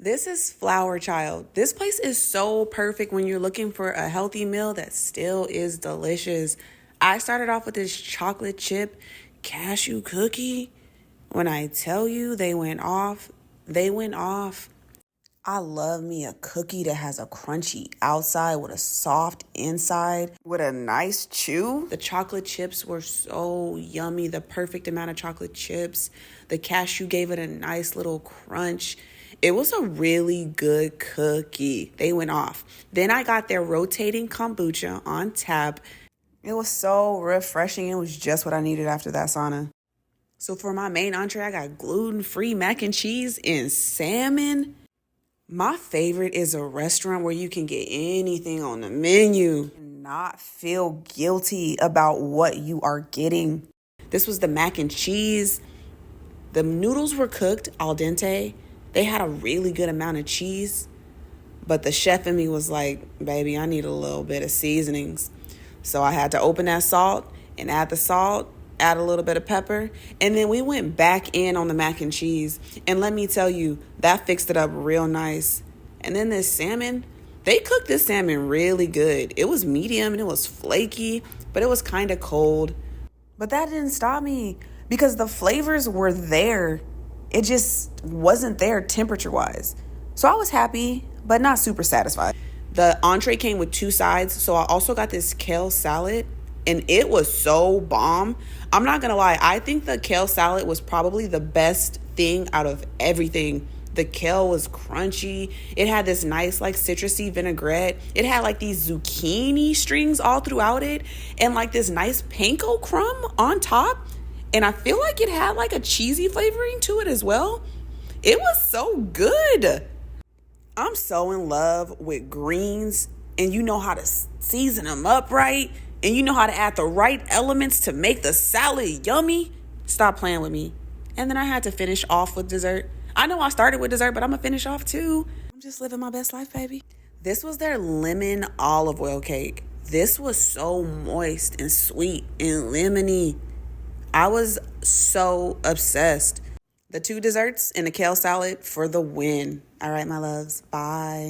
This is Flower Child. This place is so perfect when you're looking for a healthy meal that still is delicious. I started off with this chocolate chip cashew cookie. When I tell you they went off, they went off. I love me a cookie that has a crunchy outside with a soft inside with a nice chew. The chocolate chips were so yummy, the perfect amount of chocolate chips. The cashew gave it a nice little crunch. It was a really good cookie. They went off. Then I got their rotating kombucha on tap. It was so refreshing. It was just what I needed after that sauna. So for my main entree, I got gluten-free mac and cheese and salmon. My favorite is a restaurant where you can get anything on the menu and not feel guilty about what you are getting. This was the mac and cheese. The noodles were cooked al dente. They had a really good amount of cheese. But the chef in me was like, baby, I need a little bit of seasonings. So I had to open that salt and add the salt, add a little bit of pepper, and then we went back in on the mac and cheese. And let me tell you, that fixed it up real nice. And then this salmon, they cooked this salmon really good. It was medium and it was flaky, but it was kind of cold. But that didn't stop me because the flavors were there. It just wasn't there temperature-wise. So I was happy, but not super satisfied. The entree came with 2 sides, so I also got this kale salad. And it was so bomb. I'm not going to lie. I think the kale salad was probably the best thing out of everything. The kale was crunchy. It had this nice like citrusy vinaigrette. It had like these zucchini strings all throughout it. And like this nice panko crumb on top. And I feel like it had like a cheesy flavoring to it as well. It was so good. I'm so in love with greens. And you know how to season them up right. And you know how to add the right elements to make the salad yummy. Stop playing with me. And then I had to finish off with dessert. I know I started with dessert, but I'm going to finish off too. I'm just living my best life, baby. This was their lemon olive oil cake. This was so moist and sweet and lemony. I was so obsessed. The 2 desserts and the kale salad for the win. All right, my loves. Bye.